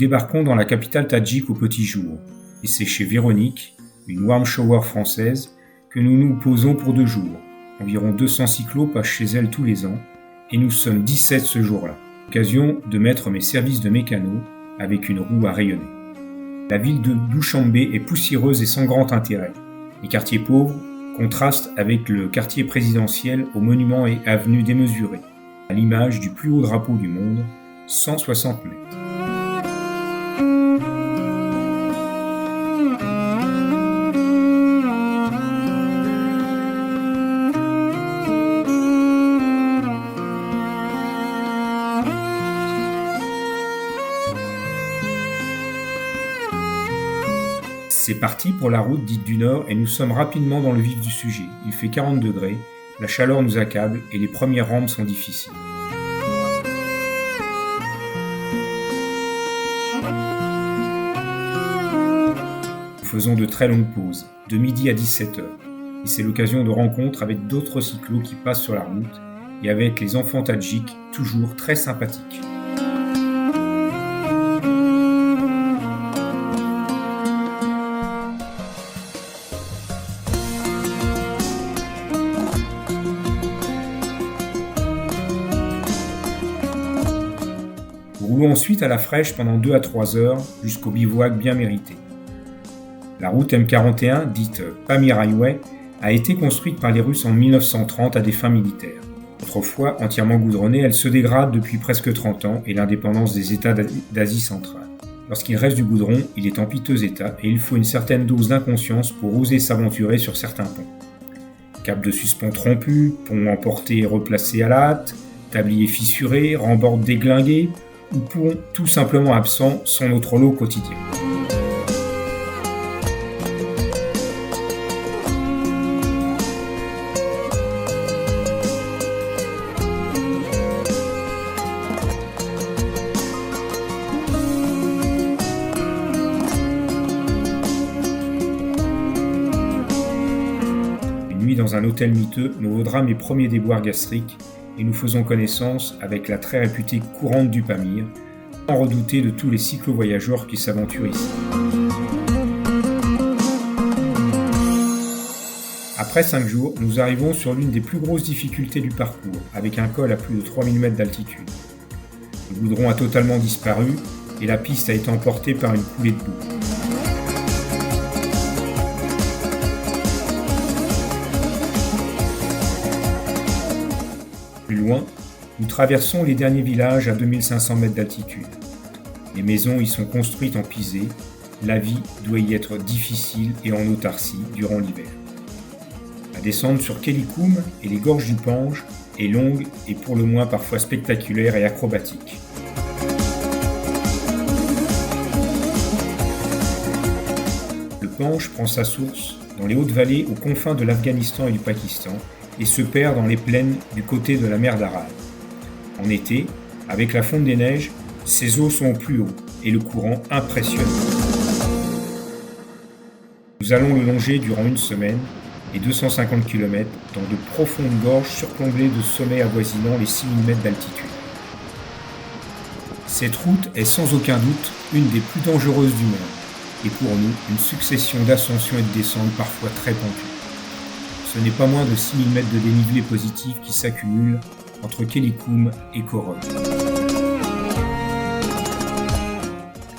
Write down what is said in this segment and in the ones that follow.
débarquons dans la capitale tadjik au petit jour, et c'est chez Véronique, une warm shower française, que nous nous posons pour 2 jours. Environ 200 cyclos passent chez elle tous les ans, et nous sommes 17 ce jour-là. Occasion de mettre mes services de mécano avec une roue à rayonner. La ville de Douchanbé est poussiéreuse et sans grand intérêt. Les quartiers pauvres contrastent avec le quartier présidentiel aux monuments et avenues démesurés, à l'image du plus haut drapeau du monde, 160 mètres. C'est parti pour la route dite du Nord et nous sommes rapidement dans le vif du sujet. Il fait 40 degrés, la chaleur nous accable et les premières rampes sont difficiles. Nous faisons de très longues pauses, de midi à 17h. Et c'est l'occasion de rencontres avec d'autres cyclos qui passent sur la route et avec les enfants tadjiks, toujours très sympathiques. Nous roulons ensuite à la fraîche pendant 2 à 3 heures jusqu'au bivouac bien mérité. La route M41, dite Pamir Highway, a été construite par les Russes en 1930 à des fins militaires. Autrefois entièrement goudronnée, elle se dégrade depuis presque 30 ans et l'indépendance des États d'Asie centrale. Lorsqu'il reste du goudron, il est en piteux état et il faut une certaine dose d'inconscience pour oser s'aventurer sur certains ponts. Câbles de suspens trompus, ponts emportés et replacés à la hâte, tabliers fissurés, rembords déglingués, ou ponts tout simplement absents sont notre lot quotidien. Une nuit dans un hôtel miteux nous vaudra mes premiers déboires gastriques et nous faisons connaissance avec la très réputée courante du Pamir, tant redoutée de tous les cyclo-voyageurs qui s'aventurent ici. Après 5 jours, nous arrivons sur l'une des plus grosses difficultés du parcours, avec un col à plus de 3000 mètres d'altitude. Le goudron a totalement disparu et la piste a été emportée par une coulée de boue. Plus loin, nous traversons les derniers villages à 2500 mètres d'altitude. Les maisons y sont construites en pisé, la vie doit y être difficile et en autarcie durant l'hiver. La descente sur Kelikoum et les gorges du Pange est longue et pour le moins parfois spectaculaire et acrobatique. Le Pange prend sa source dans les hautes vallées aux confins de l'Afghanistan et du Pakistan et se perd dans les plaines du côté de la mer d'Aral. En été, avec la fonte des neiges, ses eaux sont au plus haut et le courant impressionnant. Nous allons le longer durant 1 semaine et 250 km dans de profondes gorges surplombées de sommets avoisinant les 6000 mètres d'altitude. Cette route est sans aucun doute une des plus dangereuses du monde et pour nous une succession d'ascensions et de descentes parfois très pentues. Ce n'est pas moins de 6000 mètres de dénivelé positif qui s'accumulent entre Kelikoum et Koroy.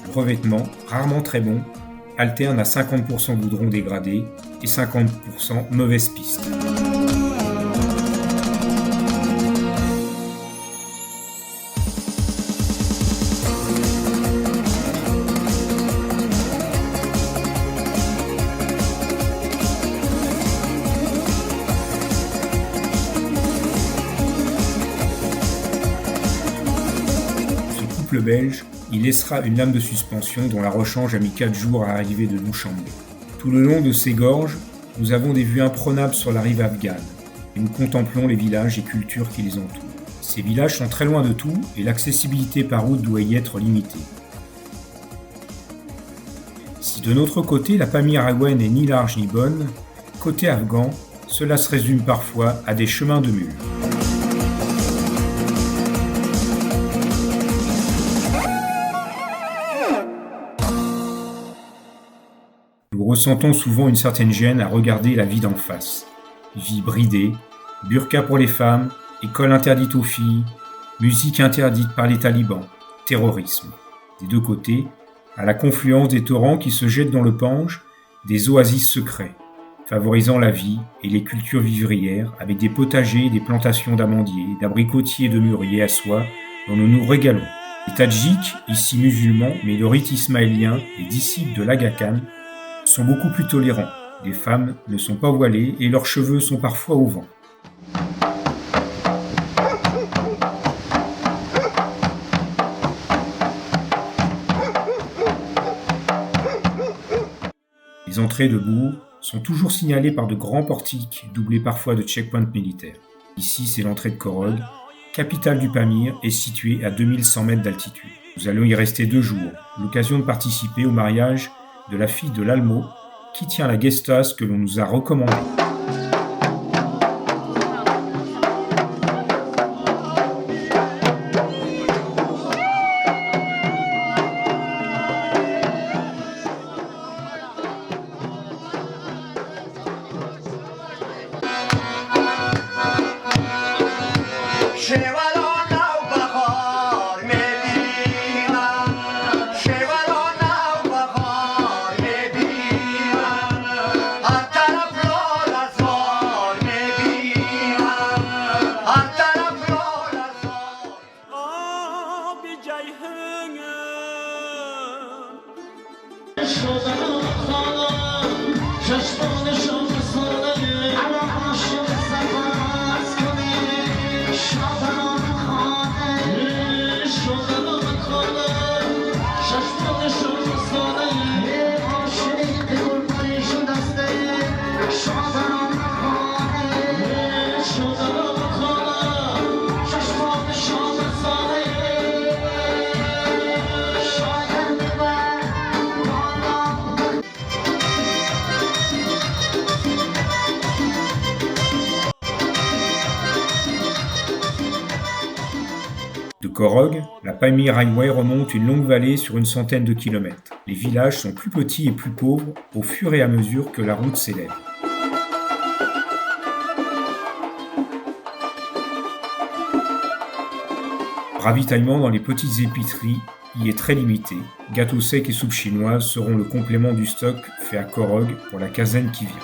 Le revêtement, rarement très bon, alterne à 50% goudron dégradé et 50% mauvaise piste. Le belge, il laissera une lame de suspension dont la rechange a mis 4 jours à arriver de Douchanbé. Tout le long de ces gorges, nous avons des vues imprenables sur la rive afghane et nous contemplons les villages et cultures qui les entourent. Ces villages sont très loin de tout et l'accessibilité par route doit y être limitée. Si de notre côté la Pamir Highway n'est ni large ni bonne, côté afghan, cela se résume parfois à des chemins de mules. Nous ressentons souvent une certaine gêne à regarder la vie d'en face. Vie bridée, burqa pour les femmes, école interdite aux filles, musique interdite par les talibans, terrorisme. Des deux côtés, à la confluence des torrents qui se jettent dans le Pange, des oasis secrets, favorisant la vie et les cultures vivrières avec des potagers et des plantations d'amandiers, d'abricotiers et de mûriers à soie dont nous nous régalons. Les Tadjiks, ici musulmans, mais de rite ismaélien et disciples de l'Aga Khan, sont beaucoup plus tolérants. Les femmes ne sont pas voilées et leurs cheveux sont parfois au vent. Les entrées de bourg sont toujours signalées par de grands portiques, doublés parfois de checkpoints militaires. Ici, c'est l'entrée de Korog, capitale du Pamir, et située à 2100 mètres d'altitude. Nous allons y rester 2 jours, l'occasion de participer au mariage de la fille de l'Almo, qui tient la guest house que l'on nous a recommandée. De Korog, la Pamir Highway remonte une longue vallée sur une centaine de kilomètres. Les villages sont plus petits et plus pauvres au fur et à mesure que la route s'élève. Ravitaillement dans les petites épiceries y est très limité. Gâteaux secs et soupes chinoises seront le complément du stock fait à Korog pour la quinzaine qui vient.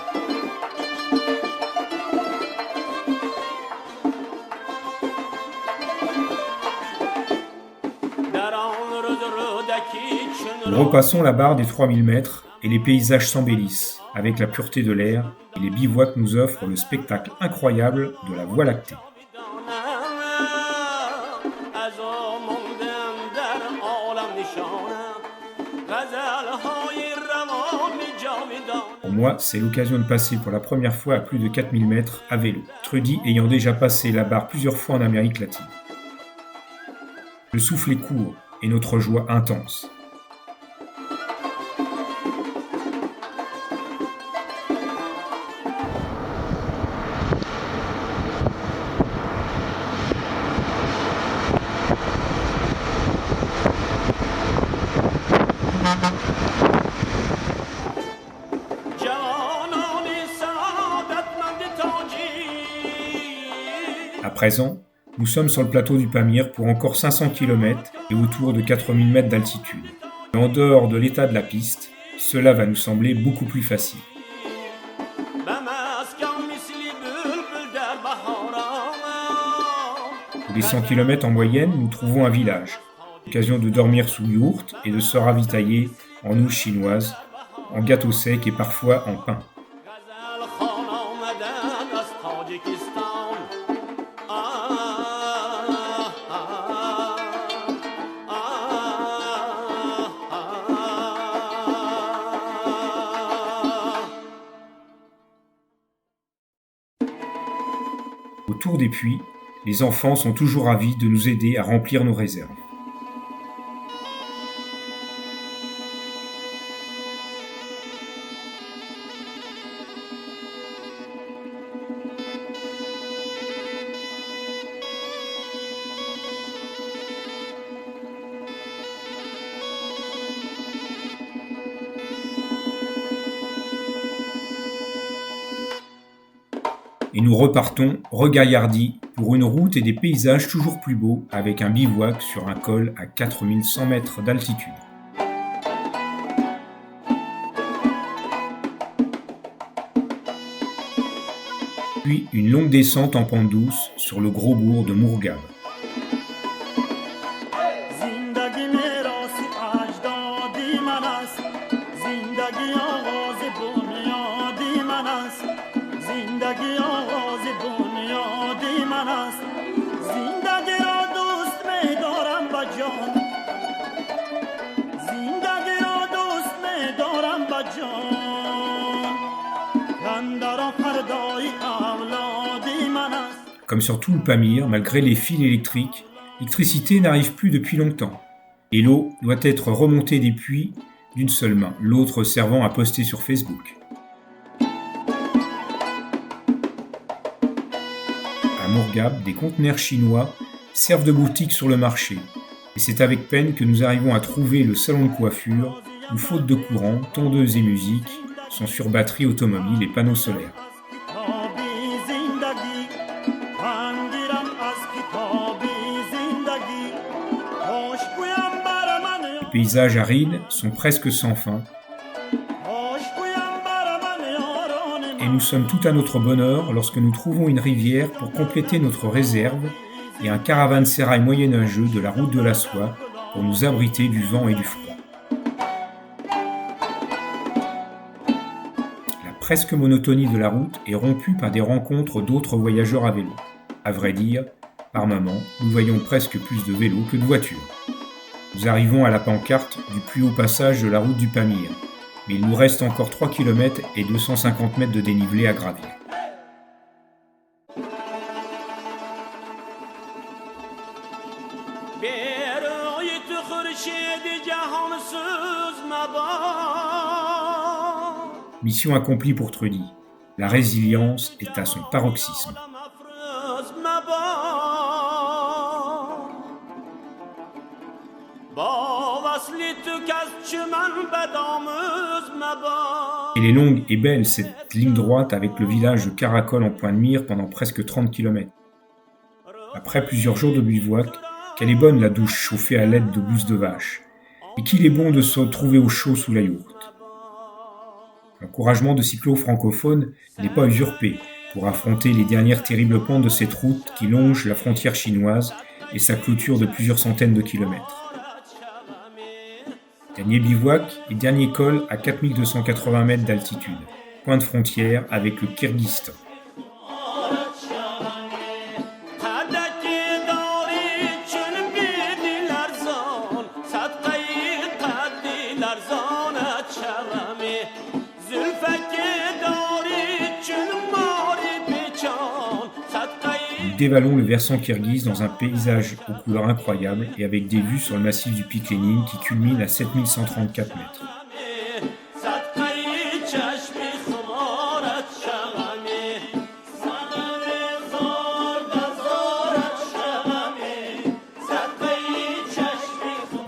Nous repassons la barre des 3000 mètres et les paysages s'embellissent avec la pureté de l'air et les bivouacs nous offrent le spectacle incroyable de la Voie lactée. Pour moi, c'est l'occasion de passer pour la première fois à plus de 4000 mètres à vélo, Trudy ayant déjà passé la barre plusieurs fois en Amérique latine. Le souffle est court et notre joie intense. À présent, nous sommes sur le plateau du Pamir pour encore 500 km et autour de 4000 mètres d'altitude. Et en dehors de l'état de la piste, cela va nous sembler beaucoup plus facile. Tous les 100 km en moyenne, nous trouvons un village. L'occasion de dormir sous yourte et de se ravitailler en nouilles chinoises, en gâteaux secs et parfois en pain. Autour des puits, les enfants sont toujours ravis de nous aider à remplir nos réserves. et nous repartons regaillardis pour une route et des paysages toujours plus beaux avec un bivouac sur un col à 4100 mètres d'altitude. Puis une longue descente en pente douce sur le gros bourg de Mourghab. Comme sur tout le Pamir, malgré les fils électriques, l'électricité n'arrive plus depuis longtemps. Et l'eau doit être remontée des puits d'une seule main, l'autre servant à poster sur Facebook. À Mourghab, des conteneurs chinois servent de boutique sur le marché. Et c'est avec peine que nous arrivons à trouver le salon de coiffure où, faute de courant, tondeuse et musique sont sur batterie automobile et panneaux solaires. Les paysages arides sont presque sans fin et nous sommes tout à notre bonheur lorsque nous trouvons une rivière pour compléter notre réserve et un caravansérail moyenâgeux de la route de la soie pour nous abriter du vent et du froid. La presque monotonie de la route est rompue par des rencontres d'autres voyageurs à vélo. À vrai dire, par moments, nous voyons presque plus de vélos que de voitures. Nous arrivons à la pancarte du plus haut passage de la route du Pamir, mais il nous reste encore 3 km et 250 mètres de dénivelé à gravir. Mission accomplie pour Trudy. La résilience est à son paroxysme. Elle est longue et belle cette ligne droite avec le village de Karakol en point de mire pendant presque 30 km. Après plusieurs jours de bivouac, qu'elle est bonne la douche chauffée à l'aide de bousses de vache, et qu'il est bon de se retrouver au chaud sous la yourte. L'encouragement de cyclo-francophones n'est pas usurpé pour affronter les dernières terribles pentes de cette route qui longe la frontière chinoise et sa clôture de plusieurs centaines de kilomètres. Dernier bivouac et dernier col à 4280 mètres d'altitude, point de frontière avec le Kirghizistan. Nous dévalons le versant kirghize dans un paysage aux couleurs incroyables et avec des vues sur le massif du pic Lénine qui culmine à 7134 mètres.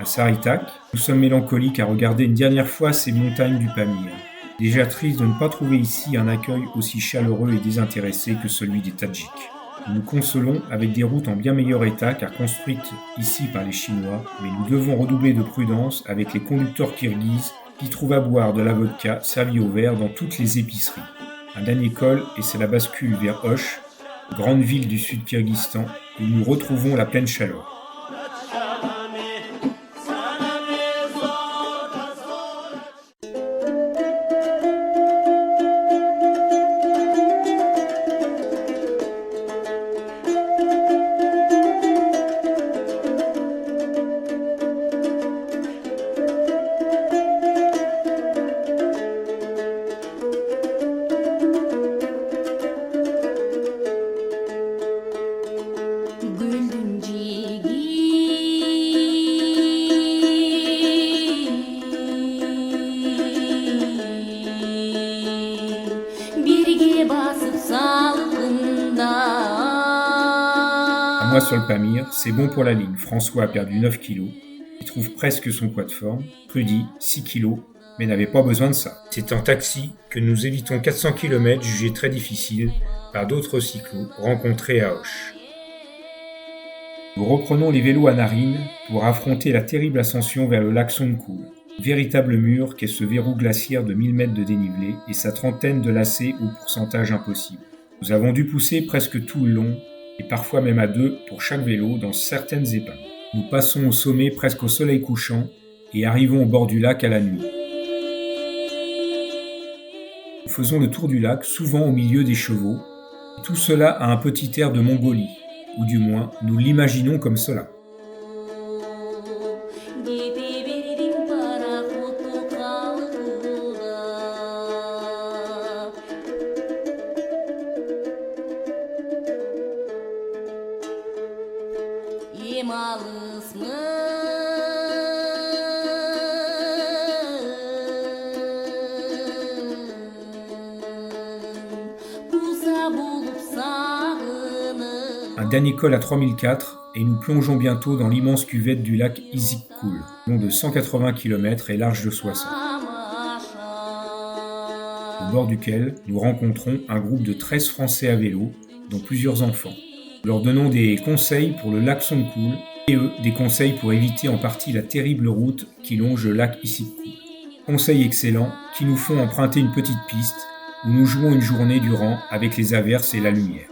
À Saritak, nous sommes mélancoliques à regarder une dernière fois ces montagnes du Pamir. Déjà triste de ne pas trouver ici un accueil aussi chaleureux et désintéressé que celui des Tadjiks. Nous nous consolons avec des routes en bien meilleur état car construites ici par les Chinois, mais nous devons redoubler de prudence avec les conducteurs kirghizes qui trouvent à boire de la vodka servie au verre dans toutes les épiceries. Un dernier col et c'est la bascule vers Osh, grande ville du sud Kirghizistan, où nous retrouvons la pleine chaleur. À moi sur le Pamir, c'est bon pour la ligne. François a perdu 9 kilos. Il trouve presque son poids de forme. Trudy, 6 kilos, mais n'avait pas besoin de ça. C'est en taxi que nous évitons 400 km jugés très difficiles par d'autres cyclos rencontrés à Auch. Nous reprenons les vélos à narines pour affronter la terrible ascension vers le lac Songkhul, véritable mur qu'est ce verrou glaciaire de 1000 mètres de dénivelé et sa trentaine de lacets au pourcentage impossible. Nous avons dû pousser presque tout le long, et parfois même à deux pour chaque vélo dans certaines épingles. Nous passons au sommet presque au soleil couchant et arrivons au bord du lac à la nuit. Nous faisons le tour du lac, souvent au milieu des chevaux, et tout cela a un petit air de Mongolie, ou du moins nous l'imaginons comme cela. Un dernier col à 3004 et nous plongeons bientôt dans l'immense cuvette du lac Issyk-Kul, long de 180 km et large de 60, au bord duquel nous rencontrons un groupe de 13 Français à vélo, dont plusieurs enfants. Nous leur donnons des conseils pour le lac Songkhul et eux des conseils pour éviter en partie la terrible route qui longe le lac Issyk-Kul. Conseils excellents qui nous font emprunter une petite piste où nous jouons une journée durant avec les averses et la lumière.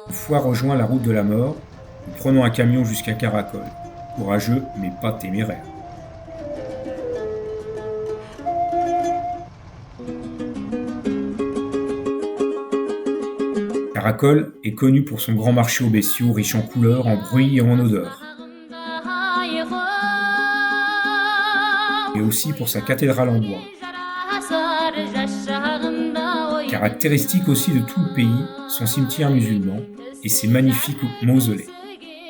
Une fois rejoint la route de la mort, nous prenons un camion jusqu'à Karakol. Courageux, mais pas téméraire. Karakol est connu pour son grand marché aux bestiaux riche en couleurs, en bruit et en odeurs. Et aussi pour sa cathédrale en bois. Caractéristique aussi de tout le pays, son cimetière musulman et ses magnifiques mausolées.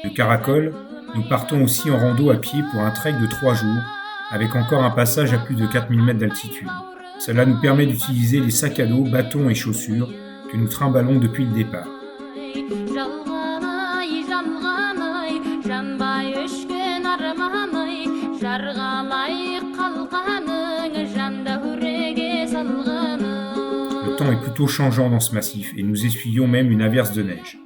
De Karakol, nous partons aussi en rando à pied pour un trek de 3 jours, avec encore un passage à plus de 4000 mètres d'altitude. Cela nous permet d'utiliser les sacs à dos, bâtons et chaussures que nous trimballons depuis le départ. Le temps est plutôt changeant dans ce massif et nous essuyons même une averse de neige.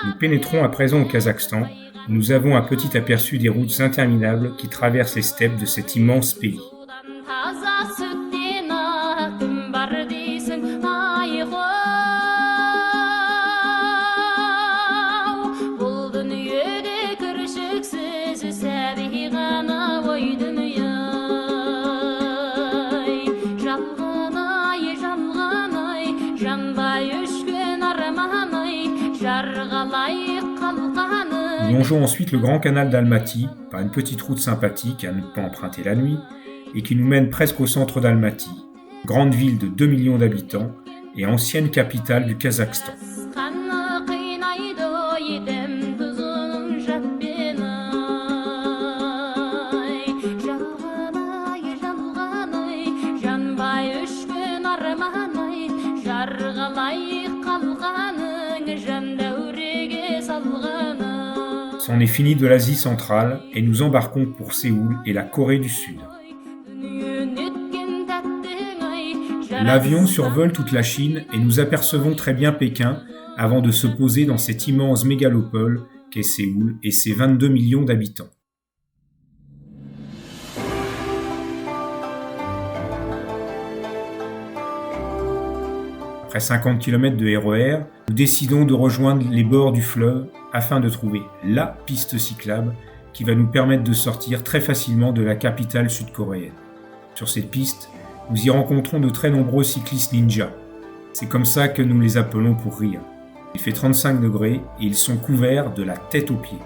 Nous pénétrons à présent au Kazakhstan, où nous avons un petit aperçu des routes interminables qui traversent les steppes de cet immense pays. Nous longeons ensuite le grand canal d'Almaty par une petite route sympathique à ne pas emprunter la nuit et qui nous mène presque au centre d'Almaty, grande ville de 2 millions d'habitants et ancienne capitale du Kazakhstan. C'en est fini de l'Asie centrale et nous embarquons pour Séoul et la Corée du Sud. L'avion survole toute la Chine et nous apercevons très bien Pékin avant de se poser dans cette immense mégalopole qu'est Séoul et ses 22 millions d'habitants. Après Après 50 km de RER, nous décidons de rejoindre les bords du fleuve afin de trouver la piste cyclable qui va nous permettre de sortir très facilement de la capitale sud-coréenne. Sur cette piste, nous y rencontrons de très nombreux cyclistes ninjas. C'est comme ça que nous les appelons pour rire. Il fait 35 degrés et ils sont couverts de la tête aux pieds.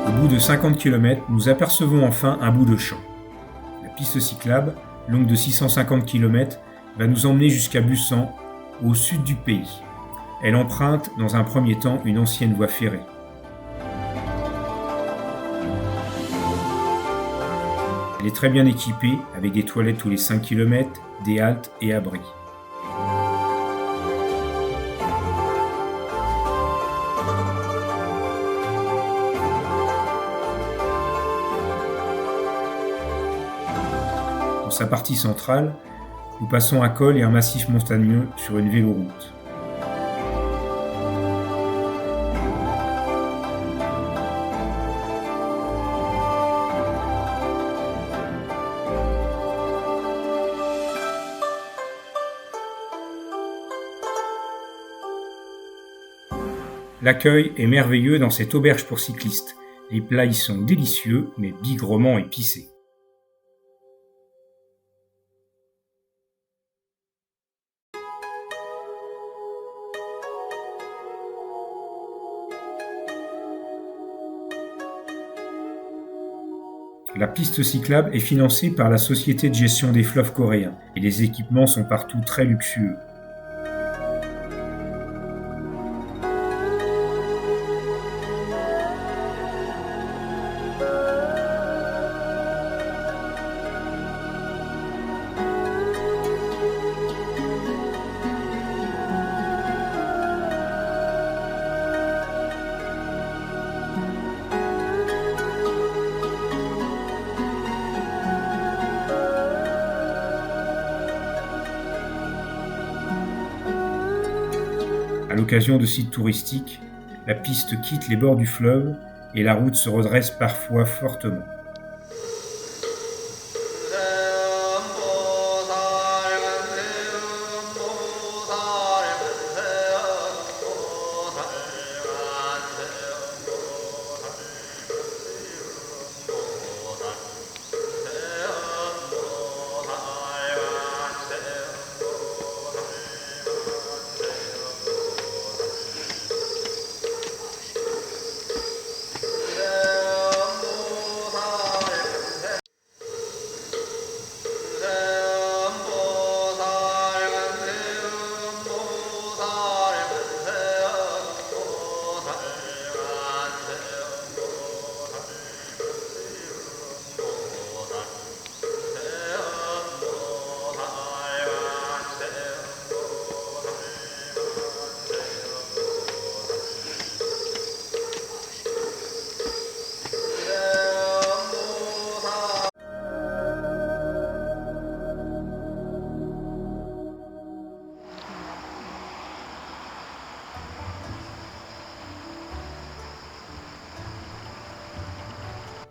Au bout de 50 km, nous apercevons enfin un bout de champ. La piste cyclable, longue de 650 km, va nous emmener jusqu'à Busan, au sud du pays. Elle emprunte dans un premier temps une ancienne voie ferrée. Elle est très bien équipée, avec des toilettes tous les 5 km, des haltes et abris. Dans sa partie centrale, nous passons un col et un massif montagneux sur une véloroute. L'accueil est merveilleux dans cette auberge pour cyclistes. Les plats y sont délicieux, mais bigrement épicés. La piste cyclable est financée par la Société de gestion des fleuves coréens et les équipements sont partout très luxueux. À l'occasion de sites touristiques, la piste quitte les bords du fleuve et la route se redresse parfois fortement.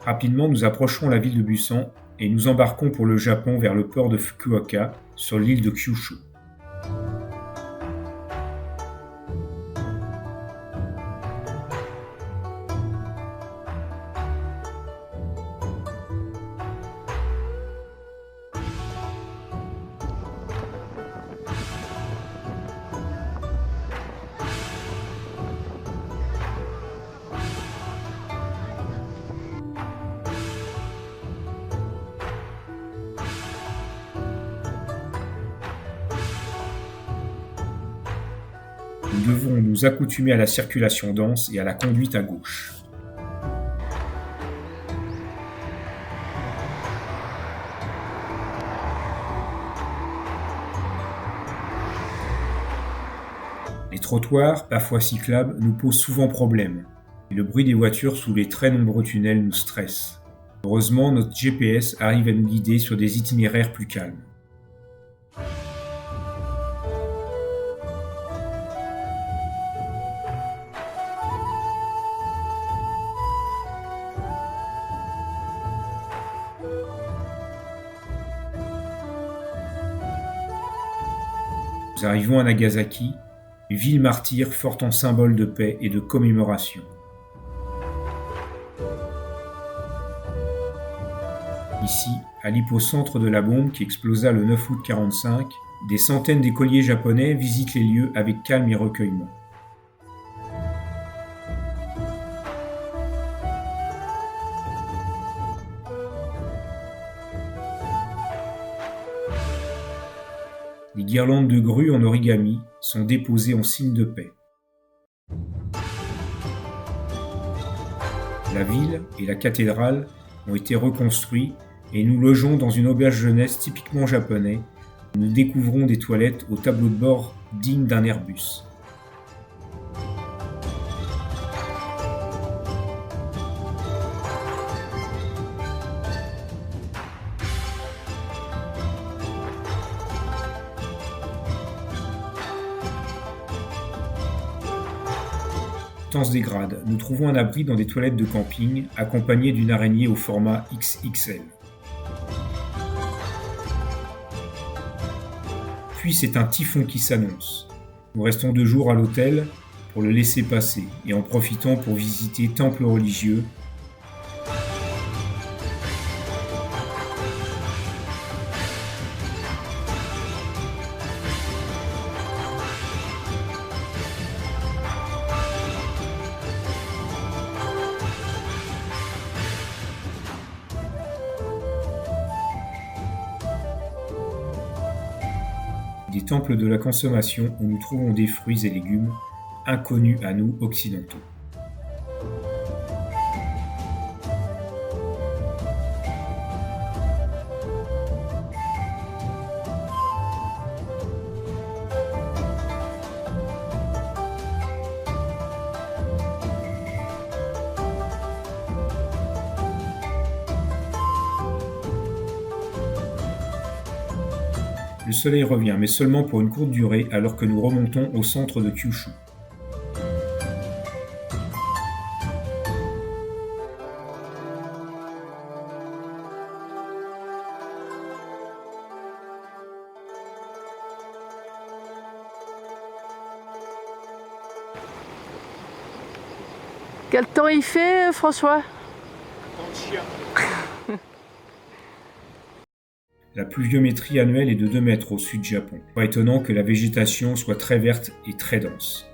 Rapidement, nous approcherons la ville de Busan et nous embarquons pour le Japon vers le port de Fukuoka sur l'île de Kyushu. Nous devons nous accoutumer à la circulation dense et à la conduite à gauche. Les trottoirs, parfois cyclables, nous posent souvent problème, et le bruit des voitures sous les très nombreux tunnels nous stresse. Heureusement, notre GPS arrive à nous guider sur des itinéraires plus calmes. Nous arrivons à Nagasaki, ville martyre forte en symbole de paix et de commémoration. Ici, à l'hypocentre de la bombe qui explosa le 9 août 1945, des centaines d'écoliers japonais visitent les lieux avec calme et recueillement. Les guirlandes de grues en origami sont déposées en signe de paix. La ville et la cathédrale ont été reconstruits et nous logeons dans une auberge jeunesse typiquement japonais où nous découvrons des toilettes au tableau de bord digne d'un Airbus. Le temps se dégrade, nous trouvons un abri dans des toilettes de camping, accompagné d'une araignée au format XXL. Puis c'est un typhon qui s'annonce. Nous restons 2 jours à l'hôtel pour le laisser passer et en profitons pour visiter temples religieux, des temples de la consommation où nous trouvons des fruits et légumes inconnus à nous occidentaux. Le soleil revient, mais seulement pour une courte durée alors que nous remontons au centre de Kyushu. Quel temps il fait, François? La pluviométrie annuelle est de 2 mètres au sud du Japon. Pas étonnant que la végétation soit très verte et très dense.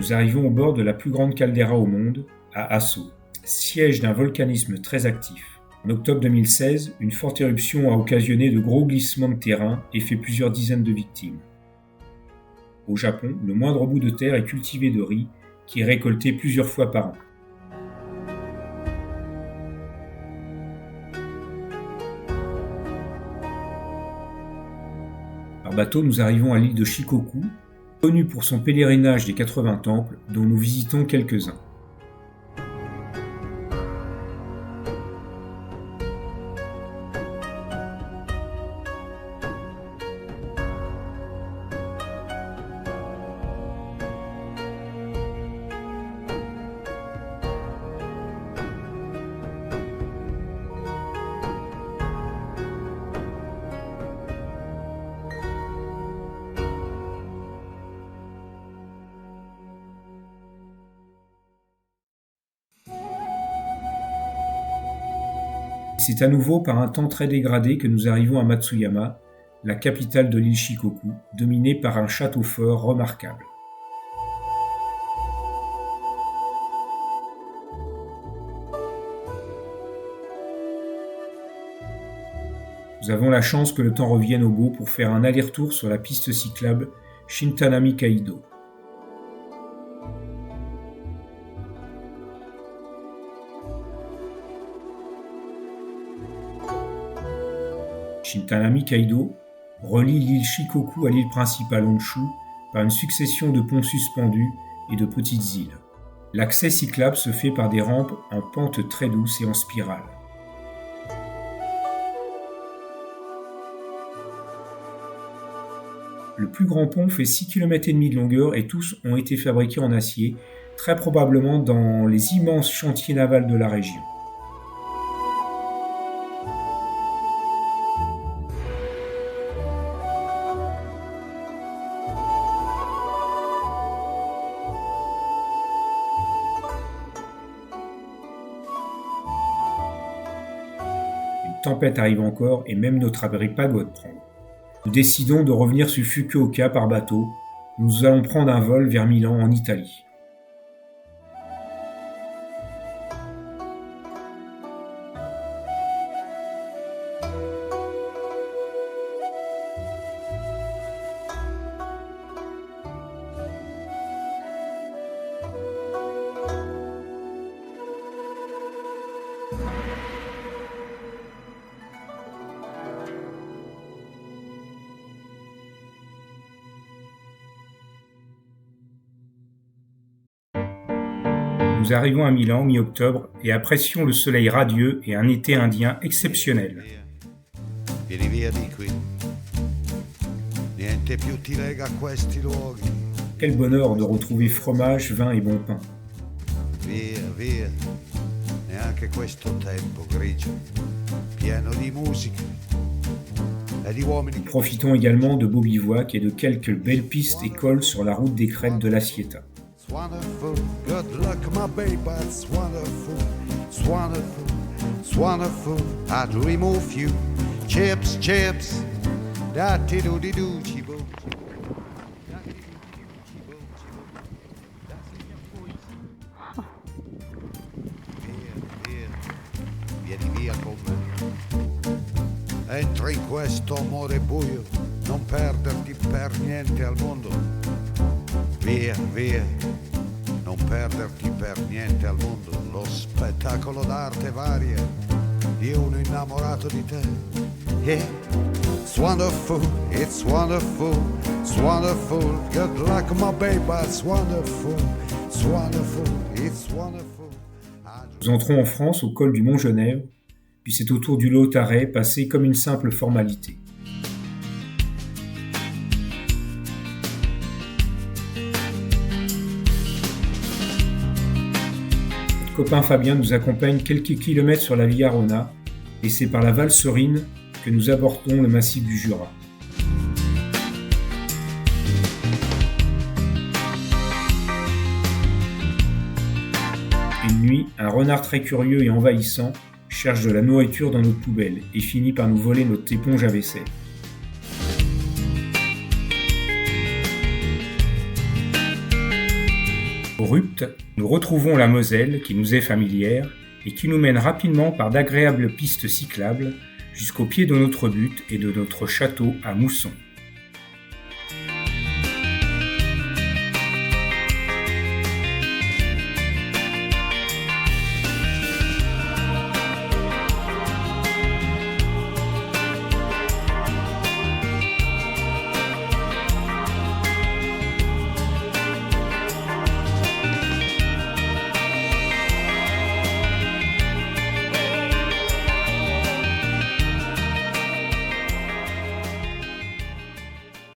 Nous arrivons au bord de la plus grande caldeira au monde, à Aso, siège d'un volcanisme très actif. En octobre 2016, une forte éruption a occasionné de gros glissements de terrain et fait plusieurs dizaines de victimes. Au Japon, le moindre bout de terre est cultivé de riz, qui est récolté plusieurs fois par an. Par bateau, nous arrivons à l'île de Shikoku, connue pour son pèlerinage des 80 temples, dont nous visitons quelques-uns. C'est à nouveau par un temps très dégradé que nous arrivons à Matsuyama, la capitale de l'île Shikoku, dominée par un château fort remarquable. Nous avons la chance que le temps revienne au beau pour faire un aller-retour sur la piste cyclable Shintanami-Kaido. Shintanami-Kaido relie l'île Shikoku à l'île principale Honshu par une succession de ponts suspendus et de petites îles. L'accès cyclable se fait par des rampes en pente très douce et en spirale. Le plus grand pont fait 6,5 km de longueur et tous ont été fabriqués en acier, très probablement dans les immenses chantiers navals de la région. Une tempête arrive encore et même notre abri pagode prend. Nous décidons de revenir sur Fukuoka par bateau. Nous allons prendre un vol vers Milan en Italie. Nous arrivons à Milan mi-octobre et apprécions le soleil radieux et un été indien exceptionnel. Vieni via di qui. Niente più ti lega a questi luoghi. Quel bonheur de retrouver fromage, vin et bon pain. Via, via. Neanche questo tempo grigio, pieno di musica e di uomini. Profitons également de beaux bivouacs et de quelques belles pistes et cols sur la route des crêtes de la Sieta. It's wonderful, good luck my baby, it's wonderful, it's wonderful, it's wonderful. I dream of you, chips, chips, da-ti-do-di-do, cibo. Vieni via con me. Entra in questo amore buio, non perderti per niente al mondo. Via, via, non perderti per niente al mondo. Lo spettacolo d'arte varia di uno innamorato di te. Yeah, it's wonderful, it's wonderful, it's wonderful. Good luck my baby, it's wonderful, it's wonderful, it's wonderful. Nous entrons en France au col du Mont Genève, puis c'est au tour du Lautaret passé comme une simple formalité. Notre copain Fabien nous accompagne quelques kilomètres sur la Via Rona et c'est par la Valserine que nous abordons le massif du Jura. Une nuit, un renard très curieux et envahissant cherche de la nourriture dans notre poubelle et finit par nous voler notre éponge à vaisselle. Au Rupt, nous retrouvons la Moselle qui nous est familière et qui nous mène rapidement par d'agréables pistes cyclables jusqu'au pied de notre butte et de notre château à Mousson.